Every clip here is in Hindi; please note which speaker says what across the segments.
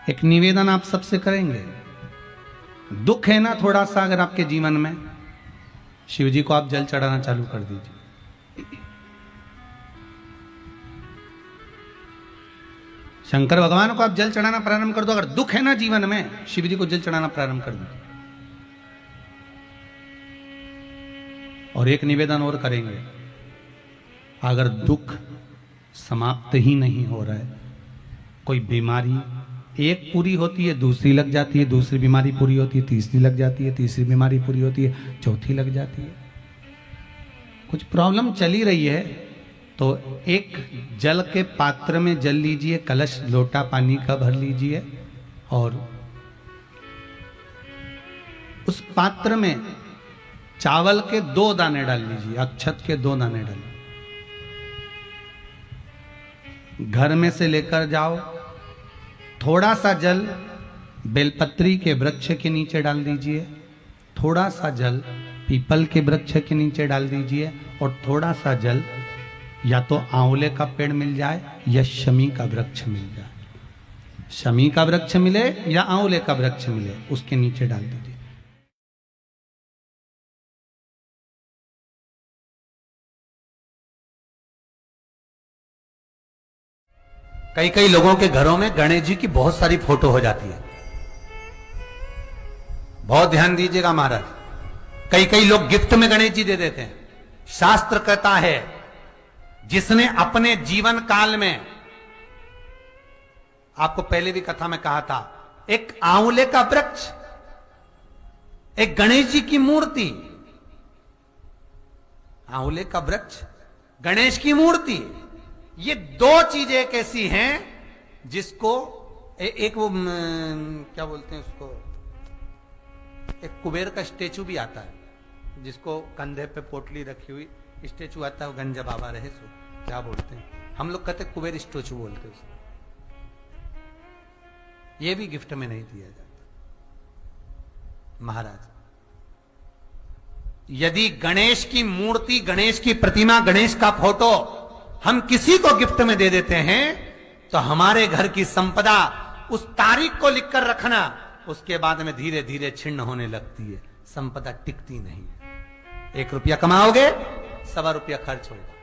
Speaker 1: एक निवेदन आप सबसे करेंगे, दुख है ना थोड़ा सा अगर आपके जीवन में, शिव जी को आप जल चढ़ाना चालू कर दीजिए। शंकर भगवान को आप जल चढ़ाना प्रारंभ कर दो। अगर दुख है ना जीवन में, शिव जी को जल चढ़ाना प्रारंभ कर दीजिए। और एक निवेदन और करेंगे, अगर दुख समाप्त ही नहीं हो रहा है, कोई बीमारी एक पूरी होती है दूसरी लग जाती है, दूसरी बीमारी पूरी होती है तीसरी लग जाती है, तीसरी बीमारी पूरी होती है चौथी लग जाती है, कुछ प्रॉब्लम चली रही है, तो एक जल के पात्र में जल लीजिए, कलश लोटा पानी का भर लीजिए और उस पात्र में चावल के 2 दाने डाल लीजिए, अक्षत के 2 दाने डालिए। घर में से लेकर जाओ, थोड़ा सा जल बेलपत्री के वृक्ष के नीचे डाल दीजिए, थोड़ा सा जल पीपल के वृक्ष के नीचे डाल दीजिए और थोड़ा सा जल या तो आंवले का पेड़ मिल जाए या शमी का वृक्ष मिल जाए, शमी का वृक्ष मिले या आंवले का वृक्ष मिले, उसके नीचे डाल दीजिए। कई कई लोगों के घरों में गणेश जी की बहुत सारी फोटो हो जाती है, बहुत ध्यान दीजिएगा महाराज। कई कई लोग गिफ्ट में गणेश जी दे देते हैं। शास्त्र कहता है, जिसने अपने जीवन काल में, आपको पहले भी कथा में कहा था, एक आंवले का वृक्ष, एक गणेश जी की मूर्ति, आंवले का वृक्ष, गणेश की मूर्ति, ये 2 चीजें एक ऐसी हैं जिसको एक वो क्या बोलते हैं उसको, एक कुबेर का स्टेचू भी आता है जिसको कंधे पे पोटली रखी हुई स्टेचू आता है, वो गंजा बाबा रहे सो क्या बोलते हैं, हम लोग कहते कुबेर स्टेचू बोलते उसको। ये भी गिफ्ट में नहीं दिया जाता। महाराज, यदि गणेश की मूर्ति, गणेश की प्रतिमा, गणेश का फोटो हम किसी को गिफ्ट में दे देते हैं तो हमारे घर की संपदा उस तारीख को लिखकर रखना, उसके बाद में धीरे धीरे छिन्न होने लगती है, संपदा टिकती नहीं है। 1 रुपया कमाओगे, 1.25 रुपया खर्च होगा।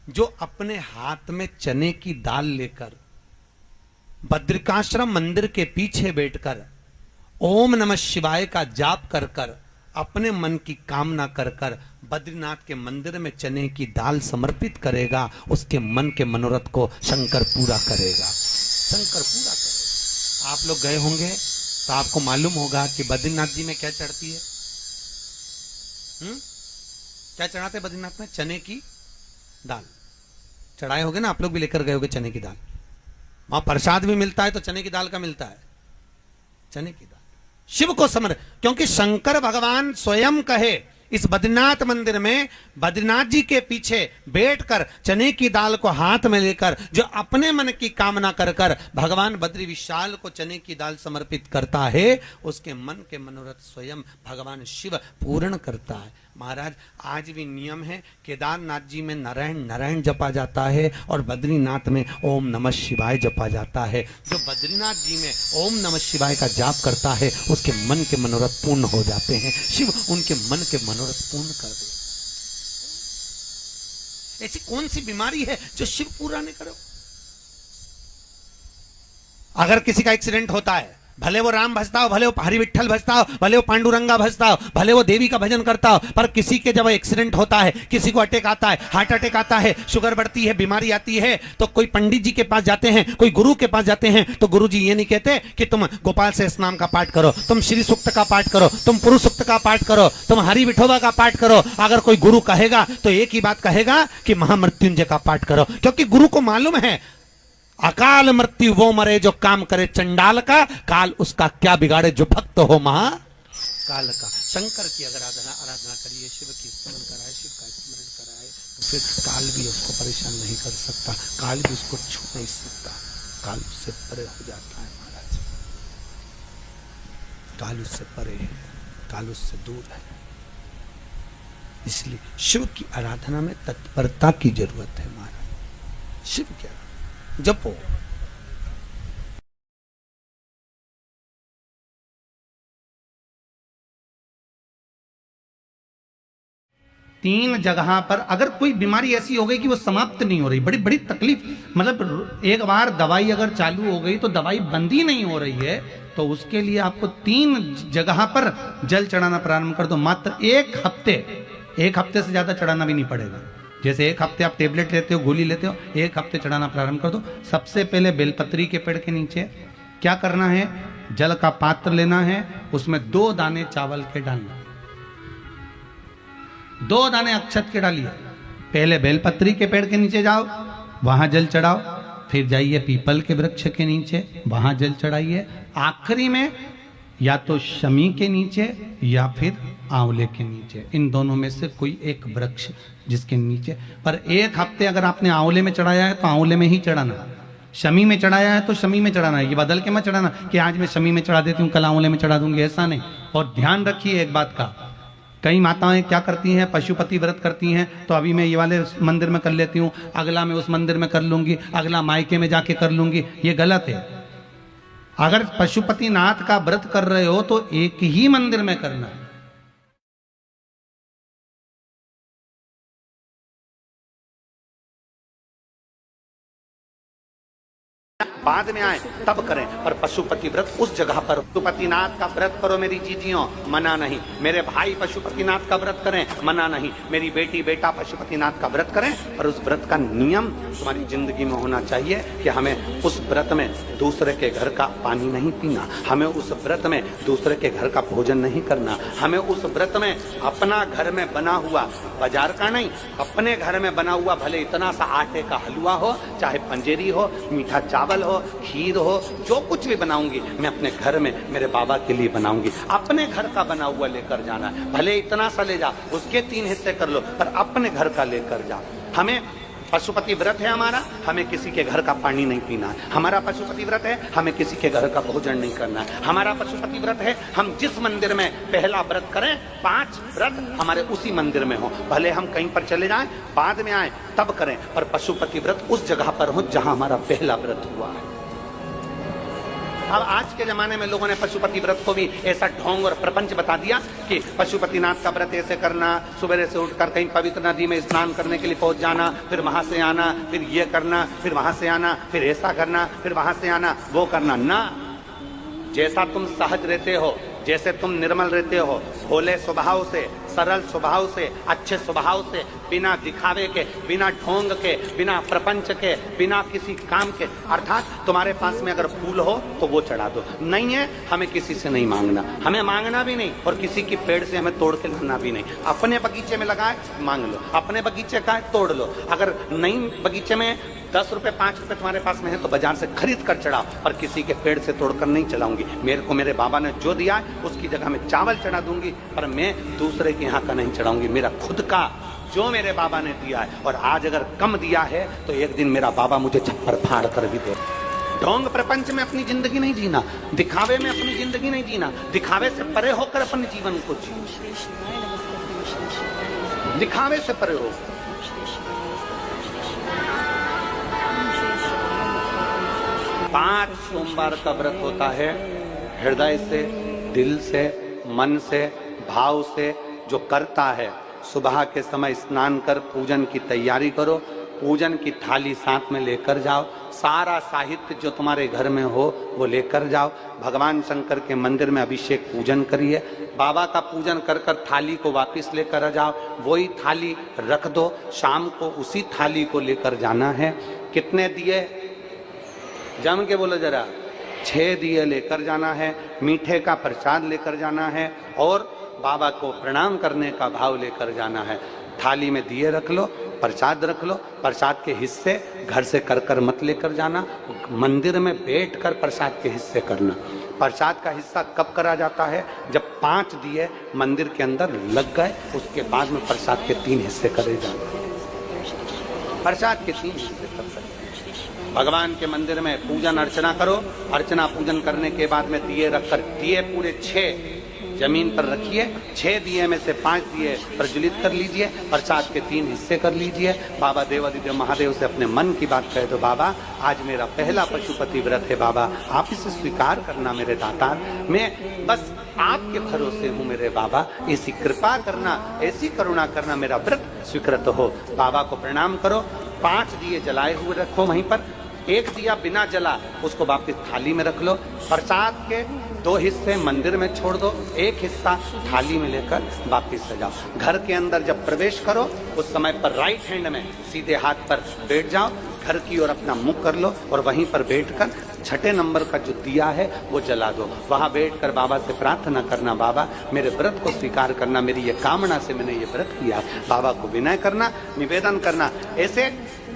Speaker 1: जो अपने हाथ में चने की दाल लेकर बद्रिकाश्रम मंदिर के पीछे बैठकर ओम नमः शिवाय का जाप कर कर अपने मन की कामना कर कर बद्रीनाथ के मंदिर में चने की दाल समर्पित करेगा, उसके मन के मनोरथ को शंकर पूरा करेगा, शंकर पूरा करेगा। आप लोग गए होंगे तो आपको मालूम होगा कि बद्रीनाथ जी में क्या चढ़ती है। क्या चढ़ाते हैं बद्रीनाथ में? चने की दाल चढ़ाए होगे ना, आप लोग भी लेकर गए होगे चने की दाल। वहां प्रसाद भी मिलता है तो चने की दाल का मिलता है, चने की दाल शिव को समर्पित, क्योंकि शंकर भगवान स्वयं कहे इस बद्रीनाथ मंदिर में बद्रीनाथ जी के पीछे बैठकर चने की दाल को हाथ में लेकर जो अपने मन की कामना कर कर भगवान बद्री विशाल को चने की दाल समर्पित करता है, उसके मन के मनोरथ स्वयं भगवान शिव पूर्ण करता है। महाराज, आज भी नियम है, केदारनाथ जी में नारायण नारायण जपा जाता है और बद्रीनाथ में ओम नमः शिवाय जपा जाता है। जो बद्रीनाथ जी में ओम नमः शिवाय का जाप करता है उसके मन के मनोरथ पूर्ण हो जाते हैं, शिव उनके मन के मनोरथ पूर्ण कर दे। ऐसी कौन सी बीमारी है जो शिव पूरा नहीं करो? अगर किसी का एक्सीडेंट होता है, भले वो राम भजता हो, भले वो हरि विठ्ठल भजता हो, भले वो पांडुरंगा भजता हो, भले वो देवी का भजन करता हो, पर किसी के जब एक्सीडेंट होता है, किसी को अटैक आता है, हार्ट अटैक आता है, शुगर बढ़ती है, बीमारी आती है, तो कोई पंडित जी के पास जाते हैं, कोई गुरु के पास जाते हैं, तो गुरु जी ये नहीं कहते कि तुम गोपाल से स्नाम का पाठ करो, तुम श्री सूक्त का पाठ करो, तुम पुरुष सूक्त का पाठ करो, तुम हरि विठोबा का पाठ करो। अगर कोई गुरु कहेगा तो एक ही बात कहेगा कि महामृत्युंजय का पाठ करो, क्योंकि गुरु को मालूम है अकाल मृत्यु वो मरे जो काम करे चंडाल का, काल उसका क्या बिगाड़े जो भक्त हो महाकाल का। शंकर की अगर आराधना करिए, शिव की स्मरण कराए, शिव का स्मरण कराए, तो फिर काल भी उसको परेशान नहीं कर सकता, काल भी उसको छू नहीं सकता, काल उससे परे हो जाता है। महाराज, काल उससे परे है, काल उससे दूर है। इसलिए शिव की आराधना में तत्परता की जरूरत है महाराज। शिव की आराधना जपो।
Speaker 2: तीन जगह पर अगर कोई बीमारी ऐसी हो गई कि वो समाप्त नहीं हो रही, बड़ी बड़ी तकलीफ, मतलब एक बार दवाई अगर चालू हो गई तो दवाई बंद ही नहीं हो रही है, तो उसके लिए आपको 3 जगह पर जल चढ़ाना प्रारंभ कर दो। मात्र एक हफ्ते से ज्यादा चढ़ाना भी नहीं पड़ेगा। जैसे एक हफ्ते आप टेबलेट लेते हो, गोली लेते हो, एक हफ्ते चढ़ाना प्रारंभ कर दो। सबसे पहले बेलपत्री के पेड़ के नीचे क्या करना है, जल का पात्र लेना है, उसमें 2 दाने चावल के डालना, 2 दाने अक्षत के डालिए। पहले बेलपत्री के पेड़ के नीचे जाओ, वहां जल चढ़ाओ, फिर जाइए पीपल के वृक्ष के नीचे, वहां जल चढ़ाइए, आखिरी में या तो शमी के नीचे या फिर आंवले के नीचे, इन दोनों में से कोई एक वृक्ष जिसके नीचे। पर एक हफ्ते अगर आपने आंवले में चढ़ाया है तो आंवले में ही चढ़ाना, शमी में चढ़ाया है तो शमी में चढ़ाना है। ये बदल के मत चढ़ाना कि आज मैं शमी में चढ़ा देती हूँ कल आंवले में चढ़ा दूंगी, ऐसा नहीं। और ध्यान रखिए एक बात का, कई माताएं क्या करती हैं, पशुपति व्रत करती हैं, तो अभी मैं ये वाले मंदिर में कर लेती हूँ, अगला मैं उस मंदिर में कर लूंगी, अगला मायके में जाके कर लूंगी। ये गलत है। अगर पशुपति नाथ का व्रत कर रहे हो तो एक ही मंदिर में करना है। बाद में आए तब करें, पर पशुपति व्रत उस जगह पर। पशुपतिनाथ का व्रत करो मेरी जीजियों, मना नहीं। मेरे भाई पशुपतिनाथ का व्रत करें, मना नहीं। मेरी बेटी बेटा पशुपतिनाथ का व्रत करें, पर उस व्रत का नियम तुम्हारी जिंदगी में होना चाहिए कि हमें उस व्रत में दूसरे के घर का पानी नहीं पीना, हमें उस व्रत में दूसरे के घर का भोजन नहीं करना, हमें उस व्रत में अपना घर में बना हुआ, बाजार का नहीं, अपने घर में बना हुआ, भले इतना सा आटे का हलवा हो, चाहे पंजेरी हो, मीठा चावल हो, खीर हो, जो कुछ भी बनाऊंगी मैं अपने घर में मेरे बाबा के लिए बनाऊंगी। अपने घर का बना हुआ लेकर जाना है, भले इतना सा ले जा, उसके 3 हिस्से कर लो, पर अपने घर का लेकर जा। हमें पशुपति व्रत है हमारा, हमें किसी के घर का पानी नहीं पीना है। हमारा पशुपति व्रत है, हमें किसी के घर का भोजन नहीं करना है। हमारा पशुपति व्रत है, हम जिस मंदिर में पहला व्रत करें, 5 व्रत हमारे उसी मंदिर में हो, भले हम कहीं पर चले जाएं, बाद में आए तब करें, पर पशुपति व्रत उस जगह पर हो जहां हमारा पहला व्रत हुआ है। अब आज के जमाने में लोगों ने पशुपति व्रत को भी ऐसा ढोंग और प्रपंच बता दिया कि पशुपतिनाथ का व्रत ऐसे करना, सुबह से उठकर कहीं पवित्र नदी में स्नान करने के लिए पहुंच जाना, फिर वहां से आना, फिर ये करना, फिर वहां से आना, फिर ऐसा करना, फिर वहां से आना, वो करना ना। जैसा तुम सहज रहते हो, जैसे तुम निर्मल रहते हो, भोले स्वभाव से, सरल स्वभाव से, अच्छे स्वभाव से, बिना दिखावे के, बिना ढोंग के, बिना प्रपंच के, बिना किसी काम के, अर्थात तुम्हारे पास में अगर फूल हो तो वो चढ़ा दो, नहीं है हमें किसी से नहीं मांगना, हमें मांगना भी नहीं, और किसी की पेड़ से हमें तोड़ के लाना भी नहीं। अपने बगीचे में लगाए मांग लो, अपने बगीचे का है तोड़ लो। अगर नहीं बगीचे में 10 रुपए 5 रुपए तुम्हारे पास में है तो बाजार से खरीद कर चढ़ाओ, पर किसी के पेड़ से तोड़कर नहीं चढ़ाऊंगी। मेरे को मेरे बाबा ने जो दिया है उसकी जगह में चावल चढ़ा दूंगी, पर मैं दूसरे के यहाँ का नहीं चढ़ाऊंगी। मेरा खुद का जो मेरे बाबा ने दिया है, और आज अगर कम दिया है तो एक दिन मेरा बाबा मुझे छप्पर फाड़ कर भी दे। ढोंग प्रपंच में अपनी जिंदगी नहीं जीना, दिखावे में अपनी जिंदगी नहीं जीना, दिखावे से परे होकर अपने जीवन को जी, दिखावे से परे हो। पांच सोमवार का व्रत होता है, हृदय से, दिल से, मन से, भाव से जो करता है, सुबह के समय स्नान कर पूजन की तैयारी करो, पूजन की थाली साथ में लेकर जाओ, सारा साहित्य जो तुम्हारे घर में हो वो लेकर जाओ, भगवान शंकर के मंदिर में अभिषेक पूजन करिए, बाबा का पूजन कर कर थाली को वापस लेकर आ जाओ, वही थाली रख दो, शाम को उसी थाली को लेकर जाना है। कितने दिए जम के बोलो जरा, 6 दिए लेकर जाना है, मीठे का प्रसाद लेकर जाना है, और बाबा को प्रणाम करने का भाव लेकर जाना है। थाली में दिए रख लो, प्रसाद रख लो, प्रसाद के हिस्से घर से कर कर मत लेकर जाना, मंदिर में बैठकर प्रसाद के हिस्से करना। प्रसाद का हिस्सा कब करा जाता है? जब 5 दिए मंदिर के अंदर लग गए, उसके बाद में प्रसाद के 3 हिस्से करे जाते, प्रसाद के 3 हिस्से कर सकते। भगवान के मंदिर में पूजन अर्चना करो, अर्चना पूजन करने के बाद में दिए रखकर, दिए पूरे 6 जमीन पर रखिए, 6 दिए में से 5 दिए प्रज्वलित कर लीजिए, प्रसाद के 3 हिस्से कर लीजिए। बाबा देवादिदेव महादेव से अपने मन की बात कह दो, बाबा आज मेरा पहला पशुपति व्रत है, बाबा आप इसे स्वीकार करना मेरे दातार, मैं बस आपके भरोसे हूँ मेरे बाबा, ऐसी कृपा करना, ऐसी करुणा करना, मेरा व्रत स्वीकृत हो। बाबा को प्रणाम करो, 5 दिए जलाए हुए रखो वहीं पर, 1 दिया बिना जला उसको वापिस थाली में रख लो। प्रसाद के 2 हिस्से मंदिर में छोड़ दो, 1 हिस्सा थाली में लेकर वापिस सजाओ। घर के अंदर जब प्रवेश करो उस समय पर राइट हैंड में सीधे हाथ पर बैठ जाओ, घर की ओर अपना मुख कर लो और वहीं पर बैठकर 6 नंबर का जो दिया है वो जला दो। वहां बैठकर बाबा से प्रार्थना करना, बाबा मेरे व्रत को स्वीकार करना, मेरी ये कामना से मैंने ये व्रत किया है। बाबा को विनय करना, निवेदन करना। ऐसे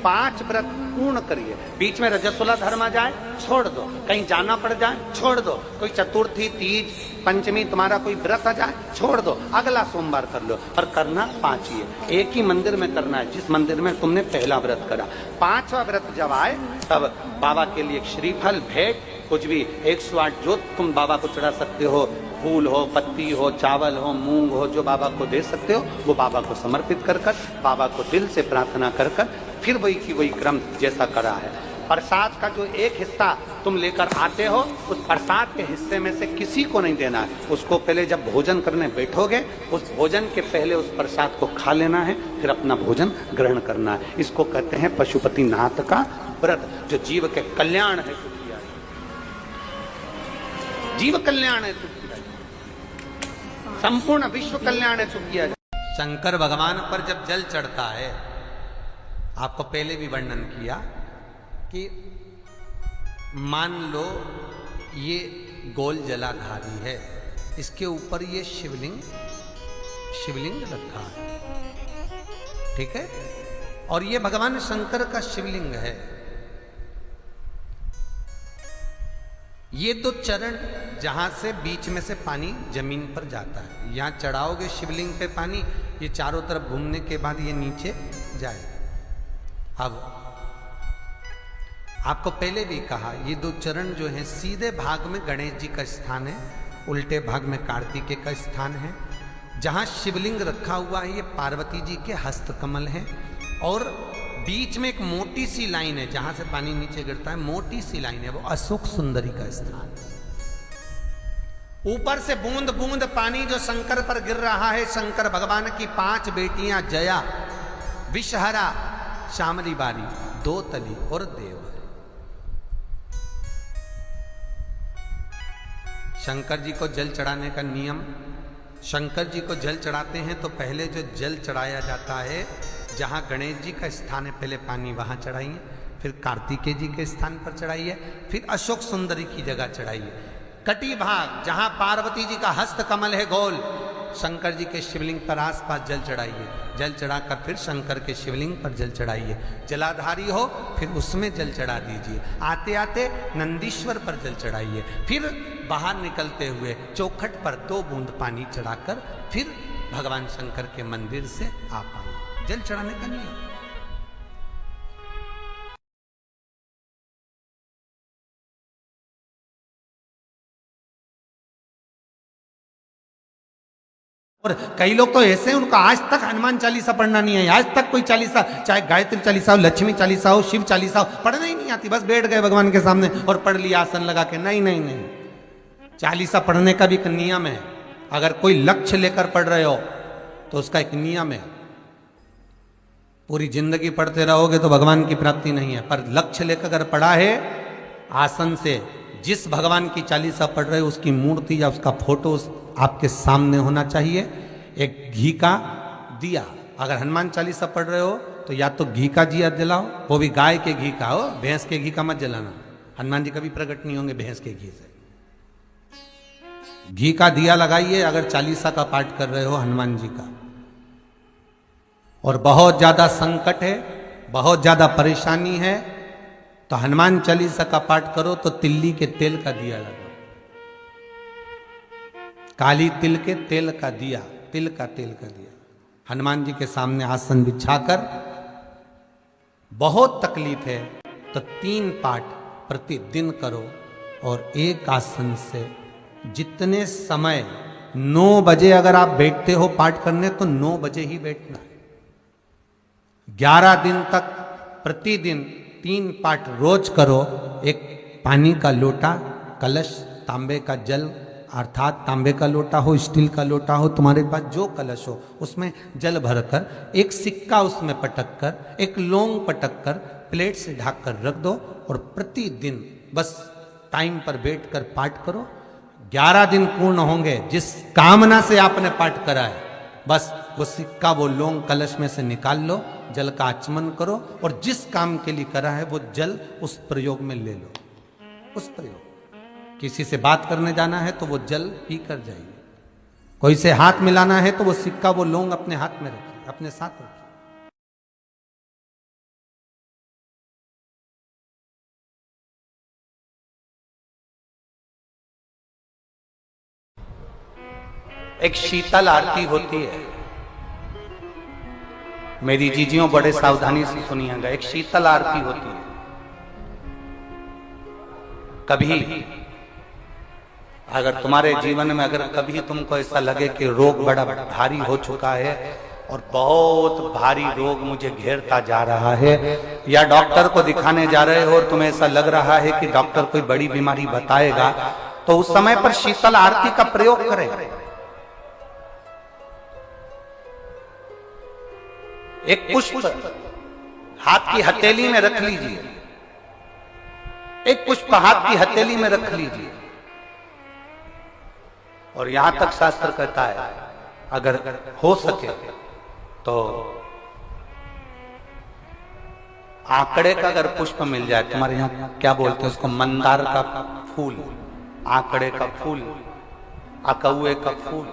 Speaker 2: 5 व्रत पूर्ण करिए। बीच में रजस्वला धर्म आ जाए छोड़ दो, कहीं जाना पड़ जाए छोड़ दो, कोई चतुर्थी तीज पंचमी तुम्हारा कोई व्रत आ जाए छोड़ दो, अगला सोमवार कर लो, पर करना 5 ही है। एक ही मंदिर में करना है जिस मंदिर में तुमने पहला व्रत करा। 5वां व्रत जब आए तब बाबा के लिए श्रीफल भेंट कुछ भी 108 जो तुम बाबा को चढ़ा सकते हो, फूल हो, पत्ती हो, चावल हो, मूंग हो, जो बाबा को दे सकते हो वो बाबा को समर्पित कर कर, बाबा को दिल से प्रार्थना कर कर, फिर वही की वही क्रम जैसा करा है। प्रसाद का जो 1 हिस्सा तुम लेकर आते हो उस प्रसाद के हिस्से में से किसी को नहीं देना है, उसको पहले जब भोजन करने बैठोगे उस भोजन के पहले उस प्रसाद को खा लेना है, फिर अपना भोजन ग्रहण करना है। इसको कहते हैं पशुपतिनाथ का व्रत, जो जीव के कल्याण है, जीव कल्याण है, संपूर्ण विश्व कल्याण है किया जाए।
Speaker 1: शंकर भगवान पर जब जल चढ़ता है, आपको पहले भी वर्णन किया कि मान लो ये गोल जलाधारी है, इसके ऊपर ये शिवलिंग रखा है, ठीक है, और ये भगवान शंकर का शिवलिंग है। ये तो चरण जहां से बीच में से पानी जमीन पर जाता है, यहां चढ़ाओगे शिवलिंग पे पानी, ये चारों तरफ घूमने के बाद ये नीचे जाएगा। अब आपको पहले भी कहा ये 2 चरण जो हैं, सीधे भाग में गणेश जी का स्थान है, उल्टे भाग में कार्तिकेय का स्थान है। जहां शिवलिंग रखा हुआ है ये पार्वती जी के हस्त कमल हैं, और बीच में एक मोटी सी लाइन है, जहां से पानी नीचे गिरता है, मोटी सी लाइन है, वो अशोक सुंदरी का स्थान। ऊपर से बूंद बूंद पानी जो शंकर पर गिर रहा है, शंकर भगवान की 5 बेटियां जया, विषहरा, श्यामली बारी, 2 तली और देव। शंकर जी को जल चढ़ाने का नियम, शंकर जी को जल चढ़ाते हैं तो पहले जो जल चढ़ाया जाता है, जहां गणेश जी का स्थान है पहले पानी वहां चढ़ाइए, फिर कार्तिकेय जी के स्थान पर चढ़ाइए, फिर अशोक सुंदरी की जगह चढ़ाइए। कटी भाग जहां पार्वती जी का हस्त कमल है गोल, शंकर जी के शिवलिंग पर आसपास जल चढ़ाइए, जल चढ़ाकर फिर शंकर के शिवलिंग पर जल चढ़ाइए। जलाधारी हो फिर उसमें जल चढ़ा दीजिए, आते आते नंदीश्वर पर जल चढ़ाइए, फिर बाहर निकलते हुए चौखट पर 2 बूंद पानी चढ़ाकर फिर भगवान शंकर के मंदिर से आ पाइए। जल चढ़ाने का नियम। और कई लोग तो ऐसे हैं, उनको आज तक हनुमान चालीसा पढ़ना नहीं है, आज तक कोई चालीसा, चाहे गायत्री चालीसा हो, लक्ष्मी चालीसा हो, शिव चालीसा हो, पढ़ना ही नहीं आती, बस बैठ गए भगवान के सामने और पढ़ लिया आसन लगा के। नहीं नहीं नहीं, चालीसा पढ़ने का भी एक नियम है। अगर कोई लक्ष्य लेकर पढ़ रहे हो तो उसका एक नियम है। पूरी जिंदगी पढ़ते रहोगे तो भगवान की प्राप्ति नहीं है, पर लक्ष्य लेकर अगर पढ़ा है आसन से, जिस भगवान की चालीसा पढ़ रहे हो उसकी मूर्ति या उसका फोटो आपके सामने होना चाहिए। एक घी का दिया, अगर हनुमान चालीसा पढ़ रहे हो तो या तो घी का दिया जलाओ, वो भी गाय के घी का हो, भैंस के घी का मत जलाना। हनुमान जी कभी प्रकट नहीं होंगे भैंस के घी से। घी का दिया लगाइए अगर चालीसा का पाठ कर रहे हो हनुमान जी का। और बहुत ज्यादा संकट है, बहुत ज्यादा परेशानी है तो हनुमान चालीसा का पाठ करो तो तिल्ली के तेल का दिया लगाओ, काली तिल के तेल का दिया, तिल का तेल का दिया हनुमान जी के सामने आसन बिछाकर। बहुत तकलीफ है तो 3 पाठ प्रतिदिन करो और एक आसन से जितने समय 9 बजे अगर आप बैठते हो पाठ करने तो 9 बजे ही बैठना है। 11 दिन तक प्रतिदिन 3 पाठ रोज करो। एक पानी का लोटा, कलश, तांबे का जल अर्थात तांबे का लोटा हो, स्टील का लोटा हो, तुम्हारे पास जो कलश हो उसमें जल भरकर एक सिक्का उसमें पटक कर, एक लौंग पटक कर प्लेट से ढक कर रख दो और प्रतिदिन बस टाइम पर बैठकर पाठ करो। 11 दिन पूर्ण होंगे, जिस कामना से आपने पाठ करा है बस वो सिक्का, वो लौंग कलश में से निकाल लो, जल का आचमन करो और जिस काम के लिए करा है वो जल उस प्रयोग में ले लो। उस प्रयोग, किसी से बात करने जाना है तो वो जल पी कर जाइए, कोई से हाथ मिलाना है तो वो सिक्का, वो लौंग अपने हाथ में रखिए, अपने साथ रखिए।
Speaker 2: एक शीतल आरती होती है, मेरी जीजियों बड़े सावधानी से सुनिएगा। एक शीतल आरती होती है। कभी अगर तुम्हारे जीवन में अगर कभी तुमको ऐसा लगे कि रोग बड़ा भारी हो चुका है और बहुत भारी रोग मुझे घेरता जा रहा है, या डॉक्टर को दिखाने जा रहे हो और तुम्हें ऐसा लग रहा है कि डॉक्टर कोई बड़ी बीमारी बताएगा, तो उस समय पर शीतल आरती का प्रयोग करें। एक पुष्प हाथ की हथेली में रख लीजिए, एक पुष्प हाथ की हथेली में रख लीजिए और यहां तक शास्त्र कहता है अगर हो सके तो आंकड़े का अगर पुष्प मिल जाए, तुम्हारे यहां क्या बोलते हैं उसको, मंदार का फूल, आंकड़े का फूल, अकौए का फूल,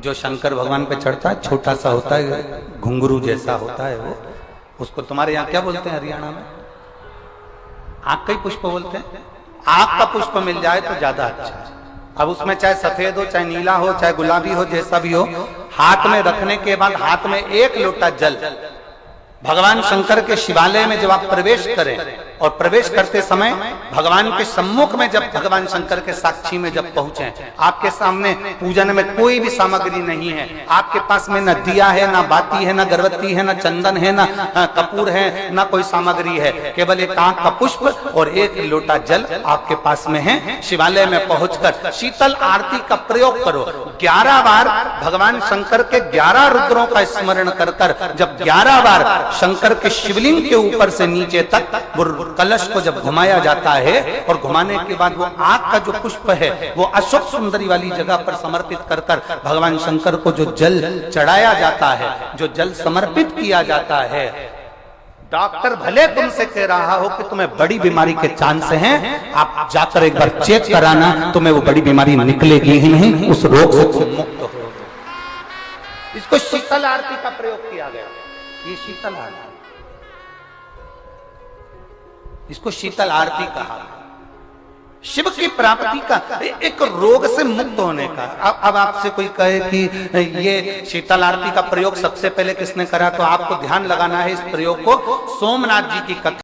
Speaker 2: जो शंकर भगवान पे चढ़ता है, छोटा सा होता है, घुंघरू जैसा होता है वो, उसको तुम्हारे यहाँ क्या बोलते हैं हरियाणा में? आंख का ही पुष्प बोलते हैं। आंख का पुष्प मिल जाए तो ज्यादा अच्छा है। अब उसमें चाहे सफेद हो, चाहे नीला हो, चाहे गुलाबी हो, जैसा भी हो, हाथ में रखने के बाद हाथ में 1 लोटा जल, भगवान शंकर के शिवालय में जब आप प्रवेश करें और प्रवेश करते समय भगवान के सम्मुख में, जब भगवान शंकर के साक्षी में जब पहुंचे, आपके सामने पूजन में कोई भी सामग्री नहीं है, आपके पास में न दिया है, ना बाती है, ना गर्भवती है, ना चंदन है, ना कपूर है, ना कोई सामग्री है, केवल एक आंख का पुष्प और 1 लोटा जल आपके पास में है। शिवालय में पहुंचकर शीतल आरती का प्रयोग करो। 11 बार भगवान शंकर के 11 रुद्रों का स्मरण कर कर जब 11 बार शंकर के शिवलिंग के ऊपर से नीचे तक वो कलश को जब घुमाया जाता है और घुमाने के बाद वो आग का जो पुष्प है वो अशोक सुंदरी वाली जगह पर समर्पित कर कर भगवान शंकर को जो जल चढ़ाया जाता है, जो जल समर्पित किया जाता है, डॉक्टर भले तुमसे कह रहा हो कि तुम्हें बड़ी बीमारी के चांस हैं, आप जाकर एक बार चेक कराना, तुम्हें वो बड़ी बीमारी निकलेगी ही नहीं, उस रोग से तुम मुक्त हो। इसको शीतल आरती का प्रयोग किया गया। ये शीतल आरती, इसको शीतल आरती कहा। शिव की प्राप्ति का, एक रोग से मुक्त होने का। अब आपसे कोई कहे कि ये शीतल आरती का प्रयोग सबसे पहले किसने करा, तो आपको ध्यान लगाना है इस प्रयोग को सोमनाथ जी की कथा